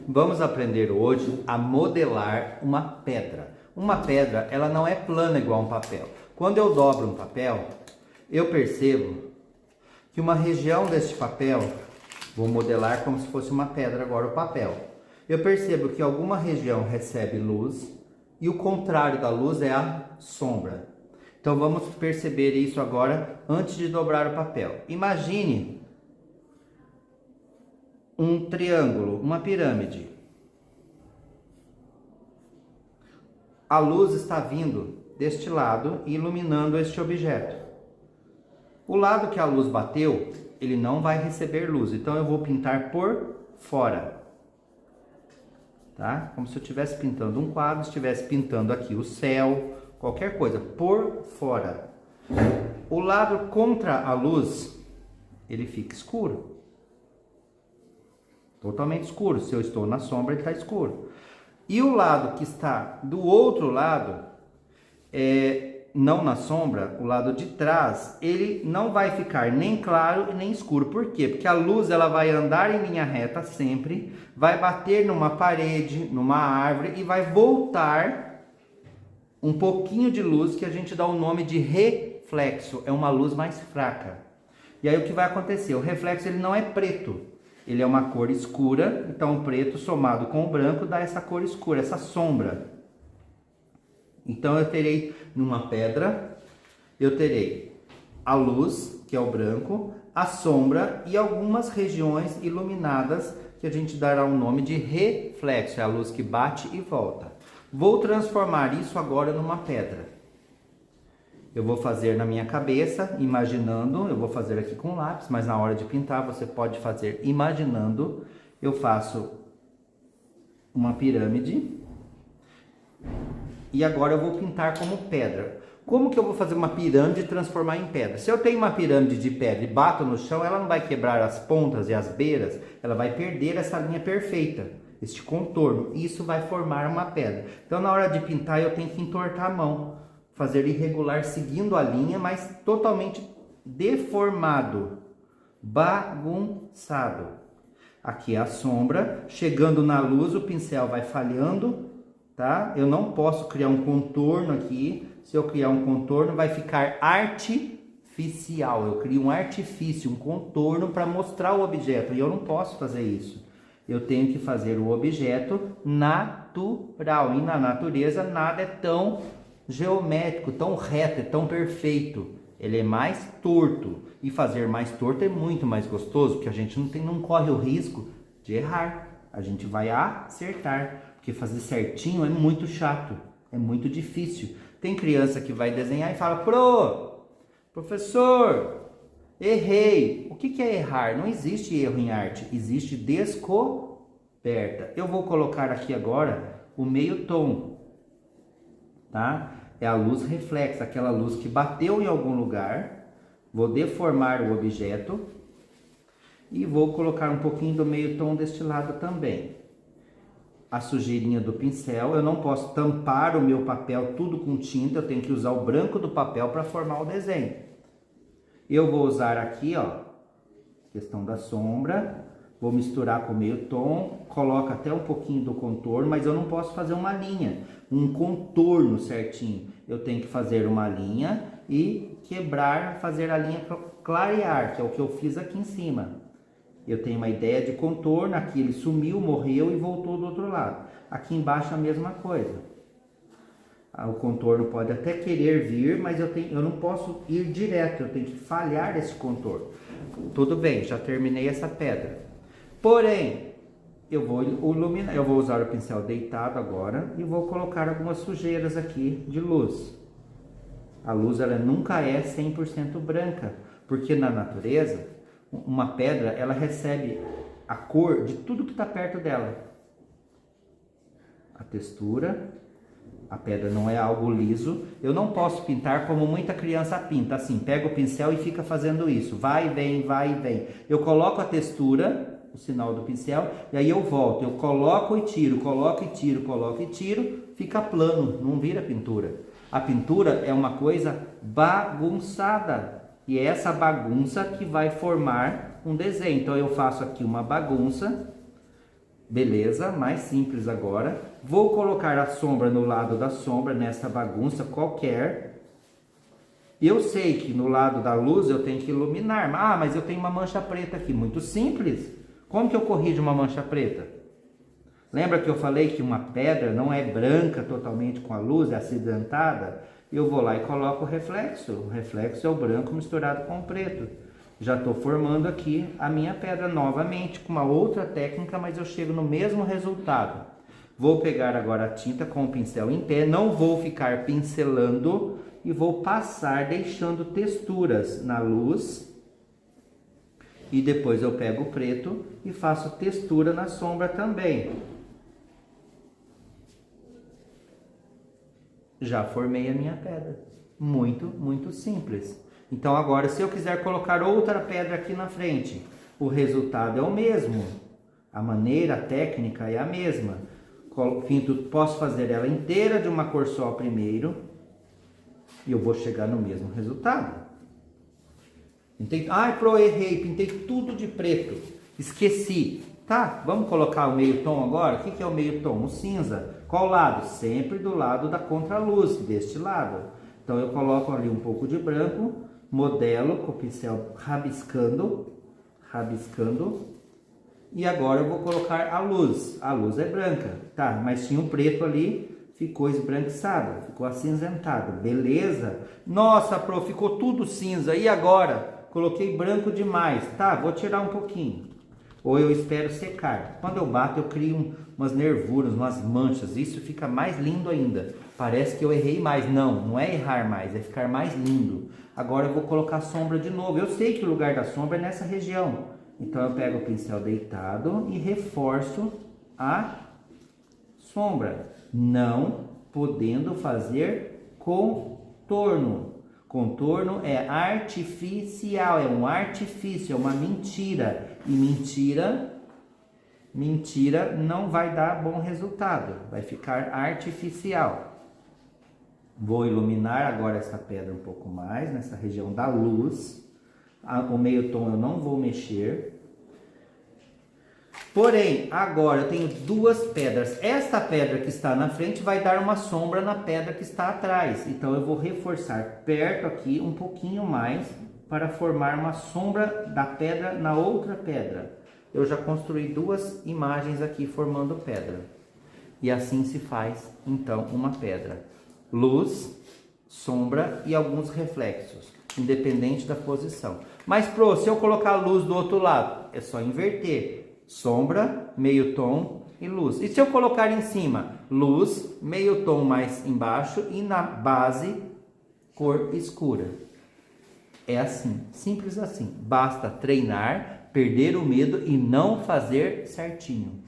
Vamos aprender hoje a modelar uma pedra. Uma pedra, ela não é plana igual um papel. Quando eu dobro um papel, eu percebo que uma região deste papel, vou modelar como se fosse uma pedra agora o papel. Eu percebo que alguma região recebe luz e o contrário da luz é a sombra. Então vamos perceber isso agora antes de dobrar o papel. Imagine um triângulo, uma pirâmide. A luz está vindo deste lado e iluminando este objeto. O lado que a luz bateu, ele não vai receber luz, então eu vou pintar por fora. Tá? Como se eu estivesse pintando um quadro, estivesse pintando aqui o céu, qualquer coisa, por fora. O lado contra a luz, ele fica escuro. Totalmente escuro. Se eu estou na sombra, ele está escuro. E o lado que está do outro lado, não na sombra, o lado de trás, ele não vai ficar nem claro e nem escuro. Por quê? Porque a luz ela vai andar em linha reta sempre, vai bater numa parede, numa árvore e vai voltar um pouquinho de luz que a gente dá o nome de reflexo. É uma luz mais fraca. E aí o que vai acontecer? O reflexo ele não é preto. Ele é uma cor escura, então o preto somado com o branco dá essa cor escura, essa sombra. Então eu terei numa pedra, eu terei a luz, que é o branco, a sombra e algumas regiões iluminadas que a gente dará o nome de reflexo, é a luz que bate e volta. Vou transformar isso agora numa pedra. Eu vou fazer na minha cabeça, imaginando, eu vou fazer aqui com lápis, mas na hora de pintar você pode fazer imaginando. Eu faço uma pirâmide e agora eu vou pintar como pedra. Como que eu vou fazer uma pirâmide e transformar em pedra? Se eu tenho uma pirâmide de pedra e bato no chão, ela não vai quebrar as pontas e as beiras, ela vai perder essa linha perfeita, este contorno. Isso vai formar uma pedra. Então na hora de pintar eu tenho que entortar a mão. Fazer irregular seguindo a linha, mas totalmente deformado, bagunçado. Aqui é a sombra, chegando na luz o pincel vai falhando, tá? Eu não posso criar um contorno aqui, se eu criar um contorno vai ficar artificial, eu crio um artifício, um contorno para mostrar o objeto, e eu não posso fazer isso. Eu tenho que fazer o objeto natural, e na natureza nada é tão geométrico, tão reto, é tão perfeito. Ele é mais torto. E fazer mais torto é muito mais gostoso, porque a gente não corre o risco de errar. A gente vai acertar. Porque fazer certinho é muito chato. É muito difícil. Tem criança que vai desenhar e fala: professor, errei. O que é errar? Não existe erro em arte. Existe descoberta. Eu vou colocar aqui agora o meio tom. Tá? É a luz reflexa, aquela luz que bateu em algum lugar. Vou deformar o objeto e vou colocar um pouquinho do meio tom deste lado também. A sujeirinha do pincel, eu não posso tampar o meu papel tudo com tinta, eu tenho que usar o branco do papel para formar o desenho. Eu vou usar aqui, ó, questão da sombra. Vou misturar com o meio tom, coloco até um pouquinho do contorno, mas eu não posso fazer uma linha, um contorno certinho. Eu tenho que fazer uma linha e quebrar, fazer a linha clarear, que é o que eu fiz aqui em cima. Eu tenho uma ideia de contorno, aqui ele sumiu, morreu e voltou do outro lado. Aqui embaixo a mesma coisa. O contorno pode até querer vir, mas eu não posso ir direto, eu tenho que falhar esse contorno. Tudo bem, já terminei essa pedra. Porém, eu vou iluminar, eu vou usar o pincel deitado agora e vou colocar algumas sujeiras aqui de luz. A luz ela nunca é 100% branca, porque na natureza, uma pedra ela recebe a cor de tudo que está perto dela. A textura, a pedra não é algo liso. Eu não posso pintar como muita criança pinta, assim, pega o pincel e fica fazendo isso, vai e vem, vai e vem. Eu coloco a textura, o sinal do pincel, e aí eu volto, eu coloco e tiro, coloco e tiro, coloco e tiro, fica plano, não vira pintura. A pintura é uma coisa bagunçada, e é essa bagunça que vai formar um desenho. Então eu faço aqui uma bagunça, Beleza, mais simples agora. Vou colocar a sombra no lado da sombra, nessa bagunça qualquer. Eu sei que no lado da luz eu tenho que iluminar. Ah, mas eu tenho uma mancha preta aqui. Muito simples. Como que eu corrijo uma mancha preta? Lembra que eu falei que uma pedra não é branca totalmente com a luz, é acinzentada? Eu vou lá e coloco o reflexo. O reflexo é o branco misturado com o preto. Já estou formando aqui a minha pedra novamente com uma outra técnica, mas eu chego no mesmo resultado. Vou pegar agora a tinta com o pincel em pé, não vou ficar pincelando e vou passar deixando texturas na luz. E depois eu pego o preto e faço textura na sombra também. Já formei a minha pedra. Muito, muito simples. Então agora, se eu quiser colocar outra pedra aqui na frente, o resultado é o mesmo. A maneira, a técnica é a mesma. Posso fazer ela inteira de uma cor só primeiro e eu vou chegar no mesmo resultado. Ai, errei, pintei tudo de preto. Esqueci. Tá, vamos colocar o meio tom agora? O que é o meio tom? O cinza. Qual lado? Sempre do lado da contraluz, deste lado. Então eu coloco ali um pouco de branco, modelo com o pincel rabiscando. E agora eu vou colocar a luz. A luz é branca, tá? Mas tinha um preto ali, ficou esbranquiçado, ficou acinzentado. Beleza? Nossa, prof, ficou tudo cinza. E agora? Coloquei branco demais. Tá, vou tirar um pouquinho. Ou eu espero secar. Quando eu bato, eu crio umas nervuras, umas manchas. Isso fica mais lindo ainda. Parece que eu errei mais. Não, não é errar mais, é ficar mais lindo. Agora eu vou colocar sombra de novo. Eu sei que o lugar da sombra é nessa região. Então eu pego o pincel deitado e reforço a sombra. Não podendo fazer contorno. Contorno é artificial, é um artifício, é uma mentira. E mentira não vai dar bom resultado, vai ficar artificial. Vou iluminar agora essa pedra um pouco mais, nessa região da luz. O meio tom eu não vou mexer. Porém, agora eu tenho duas pedras. Esta pedra que está na frente vai dar uma sombra na pedra que está atrás. Então eu vou reforçar perto aqui um pouquinho mais para formar uma sombra da pedra na outra pedra. Eu já construí duas imagens aqui formando pedra. E assim se faz, então, uma pedra. Luz, sombra e alguns reflexos, independente da posição. Mas, se eu colocar a luz do outro lado, é só inverter. Sombra, meio tom e luz. E se eu colocar em cima, luz, meio tom mais embaixo e na base, cor escura. É assim, simples assim. Basta treinar, perder o medo e não fazer certinho.